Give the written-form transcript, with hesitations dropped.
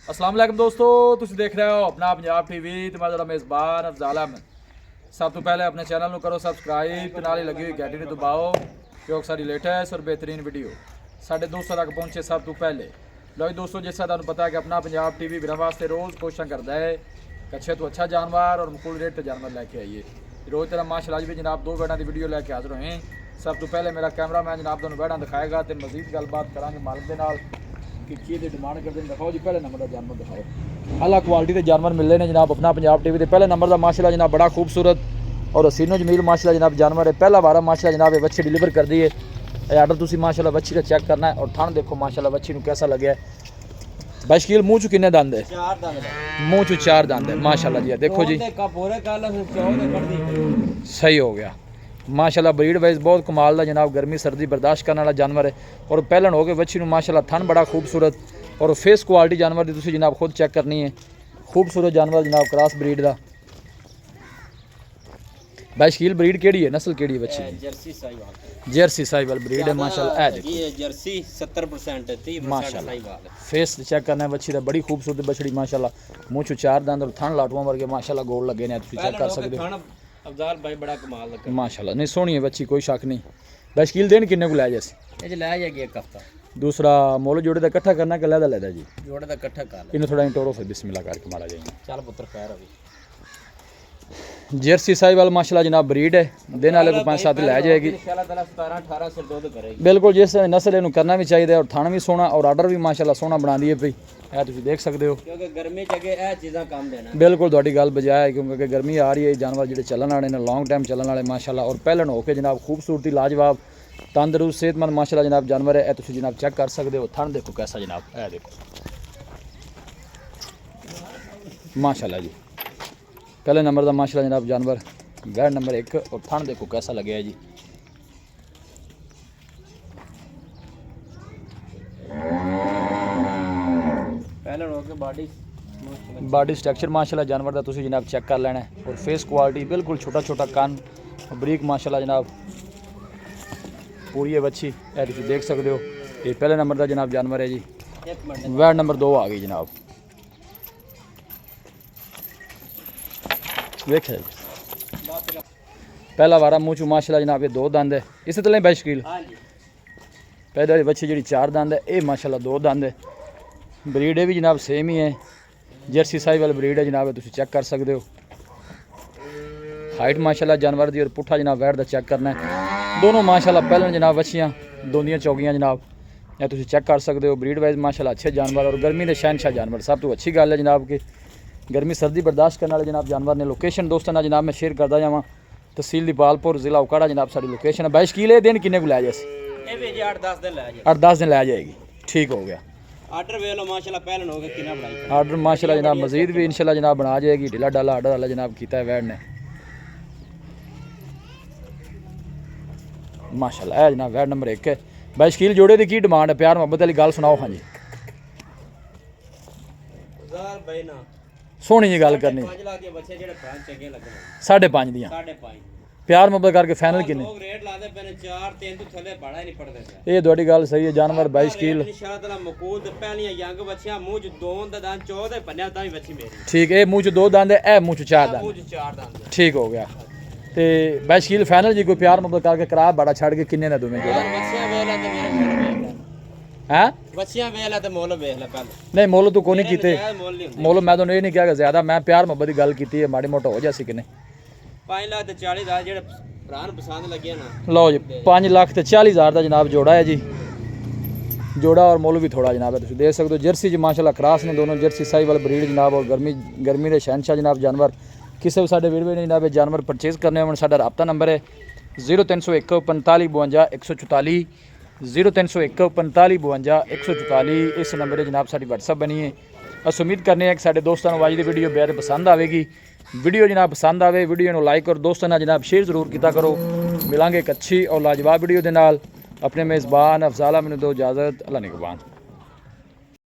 अस्सलाम वालेकुम दोस्तों, तुम देख रहे हो अपना पंजाब टीवी ते मैं जरा मेज़बान अफजाल अहमद। सब तो पहले अपने चैनल को करो सबसक्राइब ते नाल लगी हुई घंटी नूं दबाओ क्योंकि सारी लेटेस्ट और बेहतरीन वीडियो साढ़े दोस्तों तक पहुँचे सब तो पहले। लो जी दोस्तों, जिस तरह तुहानूं पता है कि अपना पंजाब टीवी मेरे वास्ते रोज़ कोशिश करता है कि अच्छे तो अच्छा जानवर और मुकुल रेट ते जानवर लैके आइए। रोज़ तरह माशाअल्लाह भी जनाब दो बैठा की वीडियो लैके हाज़र होए। सब तो पहले मेरा कैमरा मैन जनाब तुहानूं बैठा दिखाएगा तो मजीद गलबात करांगे मालिक दे नाल कि की डिमांड करते हैं। दिखाओ जी पहले नंबर का जानवर दिखाओ। आला क्वालिटी के जानवर मिल रहे हैं जनाब अपना पंजाब टीवी के। पहले नंबर का माशाअल्लाह जनाब बड़ा खूबसूरत और हसीनो जमील माशाअल्लाह जनाब जानवर है। पहला बार माशाअल्लाह जनाब ये बच्चे डिलीवर कर दिए। आर्डर तुम माशाअल्लाह बच्ची का चेक करना है और थान देखो माशाअल्लाह बच्ची को कैसा लगे। बशकील मूँह चू किन्ने दंद है? मूँह चू 4 दंद है माशाअल्लाह जी। देखो जी सही हो गया माशाअल्लाह। ब्रीड वाइज बहुत कमाल का जनाब, गर्मी सर्दी बर्दाश्त करने वाला जानवर है। और पहलन हो गए बच्ची माशाअल्लाह थन बड़ा खूबसूरत और फेस क्वालिटी जानवर की तुसीं जनाब खुद चेक करनी है। खूबसूरत जानवर जनाब क्रॉस ब्रीड का। बाइशकील ब्रीड केड़ी है, नस्ल केड़ी है बच्ची? जर्सी साहिवाल ब्रीड है माशाअल्लाह। ये जर्सी 70% 30% साहिवाल है। फेस चेक करना है बच्ची का, बड़ी खूबसूरत बछड़ी माशाअल्लाह। मूँह चू 4 दंद और थन लाटुआं वर्गे माशाअल्लाह गोल लगे ने, तुसीं चेक कर सकते हो अफजाल भाई बड़ा कमाल लगा माशाअल्लाह। नहीं सोहनी है बच्ची, कोई शक नहीं। बाइशकील देन किन्ने को लै जैसे? ये ज लै जाएगी एक हफ्ता। दूसरा मोल जोड़े का इकट्ठा करना कि लैदा लैदा जी? जोड़े दा इकट्ठा कर ले। इन्हें थोड़ा इंटोरो फिर बिस्मिल्लाह करके मारा जाएंगे। चल पुत्र खैर अभी जर्सी साहिवाल माशाअल्लाह जनाब ब्रीड है। दिन वाले को 5-7 लै जाएगी इंशाल्लाह ताला 17-18 से दूध करेगी बिल्कुल। जिस नस्ल इन्हू करना भी चाहिए और थाना भी सोहना और आर्डर भी माशाअल्लाह सोहना बना दिए पई है, तुम देख सकते हो। क्योंकि गर्मी च अगे ए चीज़ां काम देना बिल्कुल तुहाडी गल बजाय है क्योंकि गर्मी आ रही है। जानवर जिहड़े चलन वाले ने लॉन्ग टाइम चलन वाले माशाअल्लाह और पहलन होकर जनाब खूबसूरती लाजवाब तंदरुस्त सेहतमंद माशाअल्लाह जनाब जानवर है। तुम जनाब चेक कर सकते हो। थन देखो कैसा जनाब, है देखो माशाअल्लाह जी। पहले नंबर का माशाअल्लाह जनाब जानवर वैड नंबर 1 और थन देखो कैसा लगे है जी। पहले हो के बॉडी स्ट्रक्चर माशाअल्लाह जानवर का तुसीं जनाब चेक कर लेना है। और फेस क्वालिटी बिल्कुल छोटा छोटा कान बरीक माशाअल्लाह जनाब पूरी है बच्ची है, तुसीं देख सकते हो। ये पहले नंबर का जनाब जानवर है जी। वैड नंबर 2 आ गई जनाब, वेख पहला वारा मूँह चू माशाअल्लाह जनाब ये 2 दंद है। इस तरह बाइशकील पहले वाली बच्ची जी 4 दंद है, ये माशाअल्लाह 2 दंद है। ब्रीड है भी जनाब सेम ही है, जर्सी साहिवाल ब्रीड है जनाब, तुम चेक कर सकते हो। हाइट माशाअल्लाह जानवर दी और पुट्ठा जनाब वैट का चेक करना है। दोनों माशाअल्लाह पहले जनाब बच्चियाँ दोंदियाँ चौगियाँ जनाब, या तुम चेक कर सकते हो। ब्रीड वाइज माशाअल्लाह अच्छे जानवर और गर्मी के शहनशाह जानवर। सब तो अच्छी गल है जनाब कि गर्मी सर्दी बर्दाश्त करने वाले जनाब जानवर ने। लोकेशन दोस्तों ना जनाब मैं शेयर करता जावा, तहसील दीपालपुर जिला उकाड़ा जनाब सारी लोकेशन है। बाइशकील दिन किन्ने को लै जैसे? 8-10 दिन लै जाएगी। ठीक हो गया। आर्डर वे लो माशाअल्लाह पहले हो गए किना बनाई आर्डर माशाअल्लाह जनाब मजीद भी इंशाल्लाह जनाब बना जाएगी। ढीला डाला आर्डर वाला जनाब किया है वैड ने माशाअल्लाह। है जनाब वैड नंबर 1 है। बाइशकील जोड़े की डिमांड है? प्यार मुहब्बत वाली गल सुनाओ। हाँ जी भाई ना सोहनी जी गल करनी। 5.5 दियां प्यार मुहब्बत करके फाइनल किन्ने? ये थोड़ी गल सही है। जानवर बाइशकील ठीक है। मूँह च 2 दंद है, मूँह च 4 दंद। ठीक हो गया। तो बाइशकील फाइनल जी कोई प्यार मुहब्बत करके करा बड़ा छड़ के किन्ने ने दोवें जोड़ा? हैं नहीं मोल तो कोई नहीं कीते। मोल मैं तो ये नहीं कहा ज्यादा, मैं प्यार मुहब्बत की गल की है। माड़ी मोटा हो जासी किन्ने? 5,40,000 पसंद लगे ना। लो जी 5,40,000 का जनाब जोड़ा है जी। जोड़ा और मुल भी थोड़ा जनाब है, तुम देख सकते हो। जर्सी जी माशाअल्लाह क्रॉस ने दोनों, जर्सी साहिवाल ब्रीड जनाब और गर्मी के शहनशाह जनाब जानवर। किसी भी साढ़े वीडियो ने जनाब जानवर परचेज करने हो साडा राबता नंबर है 0301 45 52 144 0301 45 52 144। इस नंबर जनाब साड़ी व्हाट्सअप बनी है। अस उम्मीद करने हैं कि साढ़े दोस्तों को अज की वीडियो बेहद पसंद आएगी। वीडियो जनाब पसंद आए वीडियो को लाइक और दोस्तों ने जनाब शेयर जरूर किया करो। मिलांगे एक अच्छी और लाजवाब वीडियो के नाल। अपने मेज़बान अफजाल अहमद दो इजाज़त। अल्लाह निगहबान।